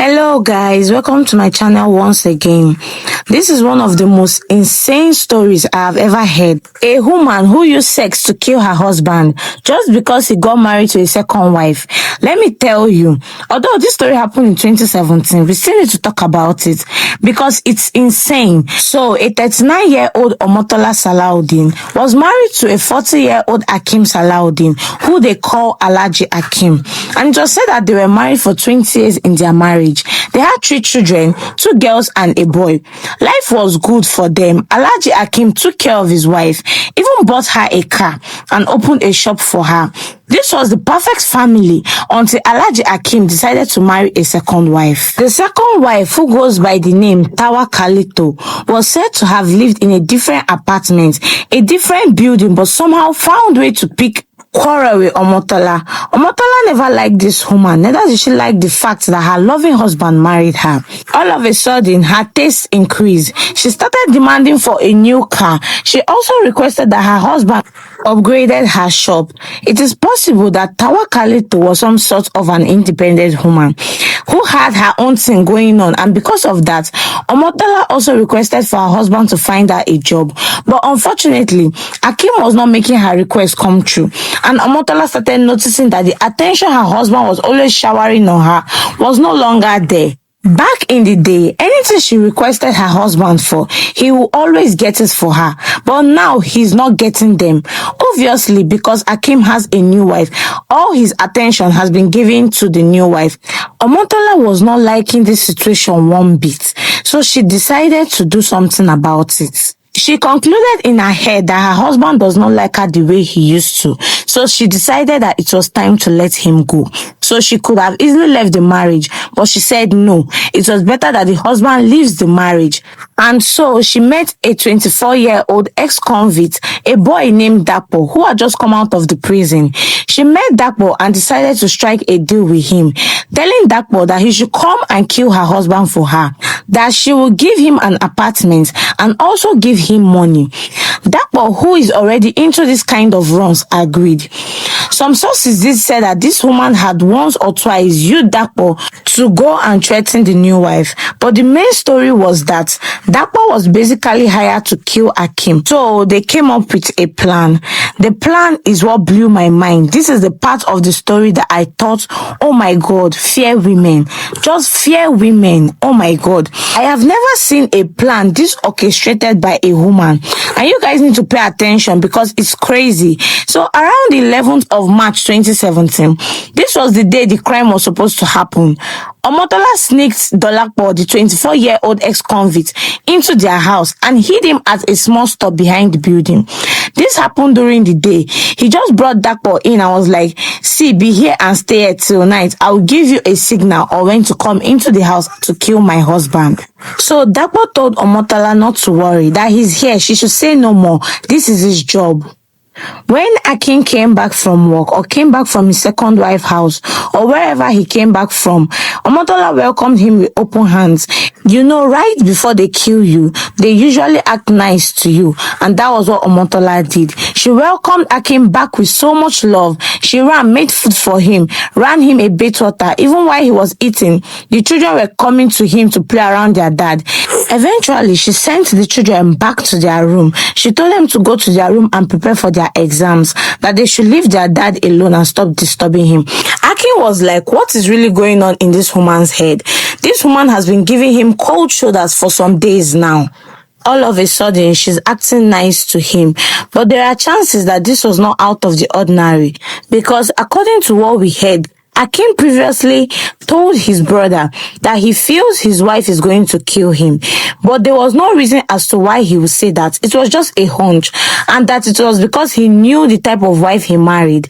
Hello guys, welcome to my channel once again. This is one of the most insane stories I have ever heard. A woman who used sex to kill her husband just because he got married to a second wife. Let me tell you, although this story happened in 2017, we still need to talk about it because it's insane. So a 39-year-old Omotola Salaudeen was married to a 40-year-old Akim Salaudeen, who they call Alhaji Akim. And it was said that they were married for 20 years in their marriage. They had 3 children, 2 girls and a boy. Life was good for them. Alhaji Akim took care of his wife, even bought her a car and opened a shop for her. This was the perfect family until Alhaji Akim decided to marry a second wife. The second wife, who goes by the name Tawa Kalito, was said to have lived in a different apartment, a different building, but somehow found way to pick quarrel with Omotola. Omotola never liked this woman, neither did she like the fact that her loving husband married her. All of a sudden, her taste increased. She started demanding for a new car. She also requested that her husband upgraded her shop. It is possible that Tawa Kalito was some sort of an independent woman who had her own thing going on, and because of that, Omotola also requested for her husband to find her a job. But unfortunately, Akim was not making her request come true, and Omotola started noticing that the attention her husband was always showering on her was no longer there. Back in the day, anything she requested her husband for, he will always get it for her. But now he's not getting them. Obviously, because Akim has a new wife, all his attention has been given to the new wife. Omotola was not liking this situation one bit, so she decided to do something about it. She concluded in her head that her husband does not like her the way he used to. So she decided that it was time to let him go. So she could have easily left the marriage, but she said no. It was better that the husband leaves the marriage. And so she met a 24-year-old ex-convict, a boy named Dapo, who had just come out of the prison. She met Dapo and decided to strike a deal with him, telling Dapo that he should come and kill her husband for her, that she will give him an apartment and also give him money. Dapo, who is already into this kind of runs, agreed. Some sources did say that this woman had once or twice used Dapo to go and threaten the new wife, but the main story was that Dapo was basically hired to kill Akim. So they came up with a plan. The plan is what blew my mind. This is the part of the story that I thought, oh my God, fear women. Just fear women. Oh my God. I have never seen a plan this orchestrated by a woman. And you guys need to pay attention because it's crazy. So around the 11th of March 2017, this was the day the crime was supposed to happen. Omotola sneaked Dolapo, the 24-year-old ex-convict, into their house and hid him at a small store behind the building. This happened during the day. He just brought Dapo in and was like, see, be here and stay here till night. I will give you a signal or when to come into the house to kill my husband. So Dapo told Omotola not to worry, that he's here. She should say no more. This is his job. When Akim came back from work or came back from his second wife's house or wherever he came back from, Omotola welcomed him with open hands. You know, right before they kill you, they usually act nice to you, and that was what Omotola did. She welcomed Akim back with so much love. She ran, made food for him, ran him a bait water. Even while he was eating, the children were coming to him to play around their dad. Eventually, she sent the children back to their room. She told them to go to their room and prepare for their exams, that they should leave their dad alone and stop disturbing him. Akim was like, what is really going on in this woman's head? This woman has been giving him cold shoulders for some days now. All of a sudden, she's acting nice to him. But there are chances that this was not out of the ordinary, because according to what we heard, Akim previously told his brother that he feels his wife is going to kill him, but there was no reason as to why he would say that. It was just a hunch, and that it was because he knew the type of wife he married,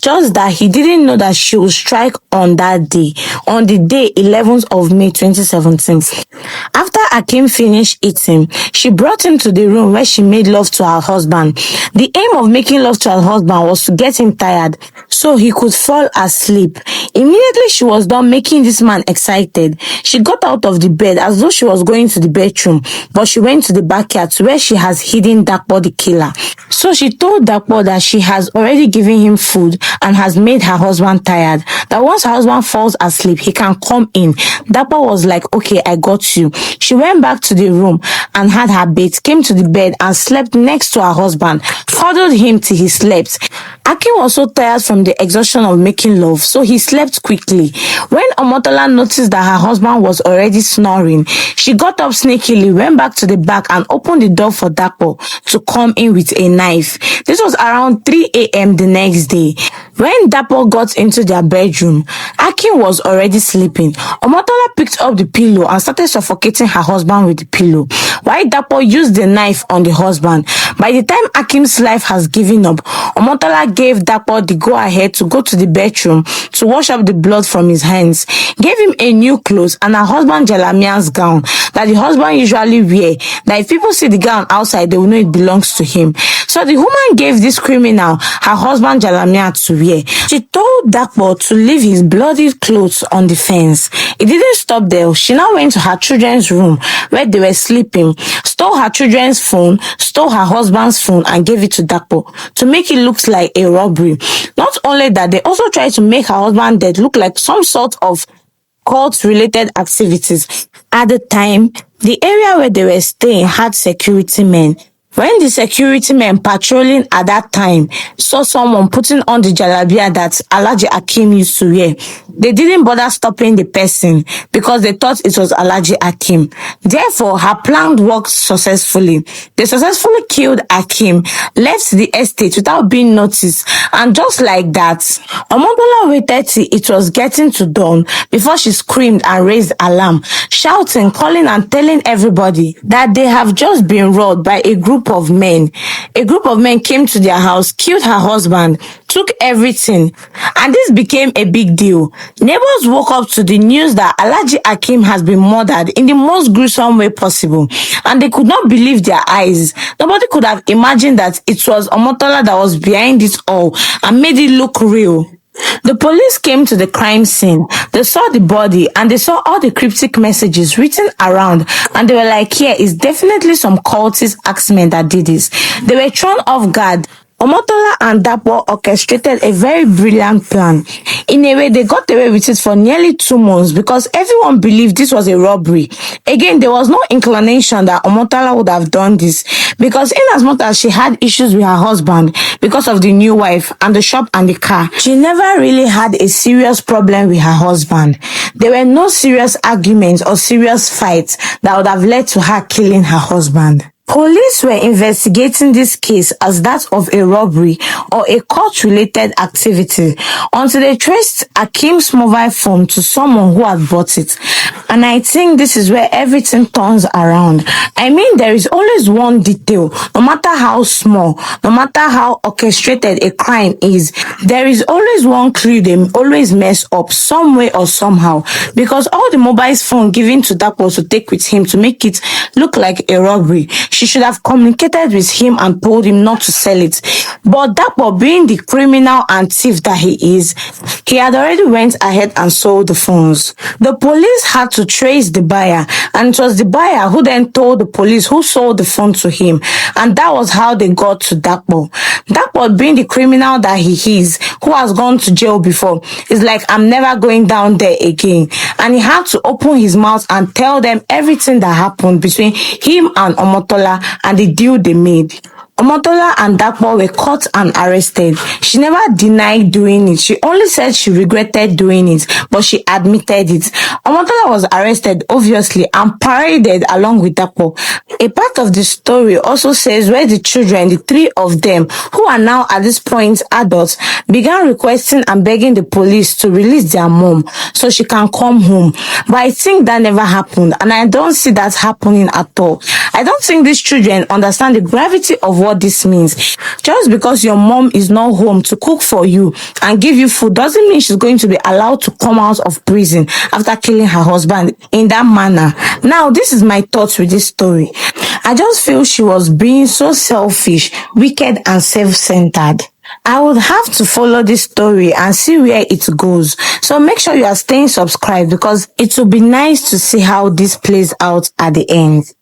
just that he didn't know that she would strike on that day, on the day 11th of May 2017. After Akim finished eating, she brought him to the room where she made love to her husband. The aim of making love to her husband was to get him tired so he could fall asleep. Immediately she was done making this man excited, she got out of the bed as though she was going to the bedroom, but she went to the backyard to where she has hidden Dakpo the killer. So she told Dakpo that she has already given him food and has made her husband tired, that once her husband falls asleep, he can come in. Dakpo was like, okay, I got you. She went back to the room and had her bait, came to the bed and slept next to her husband, cuddled him till he slept. Akim was so tired from the exhaustion of making love, so he slept quickly. When Omotola noticed that her husband was already snoring, she got up sneakily, went back to the back and opened the door for Dakpo to come in with a knife. This was around 3 a.m. the next day. When Dakpo got into their bedroom, Akim was already sleeping. Omotola picked up the pillow and started suffocating her husband with the pillow, while Dakpo used the knife on the husband. By the time Akim's life has given up, Omotola gave Dakpo the go-ahead to go to the bedroom to wash up the blood from his hands, gave him a new clothes and her husband Jalamia's gown that the husband usually wear, that if people see the gown outside, they will know it belongs to him. So the woman gave this criminal her husband Jalamia to wear. She told Dakpo to leave his bloody clothes on the fence. It didn't stop there. She now went to her children's room where they were sleeping, stole her children's phone, stole her husband's phone and gave it to Dakpo to make it look like a robbery. Not only that, they also tried to make her husband dead look like some sort of cult-related activities. At the time, the area where they were staying had security men. When the security men patrolling at that time saw someone putting on the jalabia that Alhaji Akim used to wear, they didn't bother stopping the person because they thought it was Alhaji Akim. Therefore, her plan worked successfully. They successfully killed Akim, left the estate without being noticed, and just like that, Omotola waited till it was getting to dawn before she screamed and raised alarm, shouting, calling and telling everybody that they have just been robbed by a group of men. A group of men came to their house, killed her husband, took everything, and this became a big deal. Neighbors woke up to the news that Alhaji Akim has been murdered in the most gruesome way possible, and they could not believe their eyes. Nobody could have imagined that it was Omotola that was behind it all and made it look real. The police came to the crime scene. They saw the body and they saw all the cryptic messages written around, and they were like, yeah, it's definitely some cultist axemen that did this. They were thrown off guard. Omotola and Dakpo orchestrated a very brilliant plan. In a way, they got away with it for nearly 2 months because everyone believed this was a robbery. Again, there was no inclination that Omotola would have done this because in as much as she had issues with her husband because of the new wife and the shop and the car, she never really had a serious problem with her husband. There were no serious arguments or serious fights that would have led to her killing her husband. Police were investigating this case as that of a robbery or a cult-related activity until they traced Akim's mobile phone to someone who had bought it. And I think this is where everything turns around. I mean, there is always one detail, no matter how small, no matter how orchestrated a crime is, there is always one clue they always mess up some way or somehow, because all the mobile phone given to Dakpo to take with him to make it look like a robbery, she should have communicated with him and told him not to sell it. But Dakpo, being the criminal and thief that he is, he had already went ahead and sold the phones. The police had to trace the buyer, and it was the buyer who then told the police who sold the phone to him, and that was how they got to Dakpo. Dakpo, being the criminal that he is, who has gone to jail before, is like, I'm never going down there again. And he had to open his mouth and tell them everything that happened between him and Omotola and the deal they made. Omotola and Dakpo were caught and arrested. She never denied doing it. She only said she regretted doing it, but she admitted it. Omotola was arrested, obviously, and paraded along with Dakpo. A part of the story also says where the children, the 3 of them, who are now at this point adults, began requesting and begging the police to release their mom so she can come home. But I think that never happened, and I don't see that happening at all. I don't think these children understand the gravity of what this means. Just because your mom is not home to cook for you and give you food doesn't mean she's going to be allowed to come out of prison after killing her husband in that manner. Now, this is my thoughts with this story. I just feel she was being so selfish, wicked and self-centered. I would have to follow this story and see where it goes. So make sure you are staying subscribed because it will be nice to see how this plays out at the end.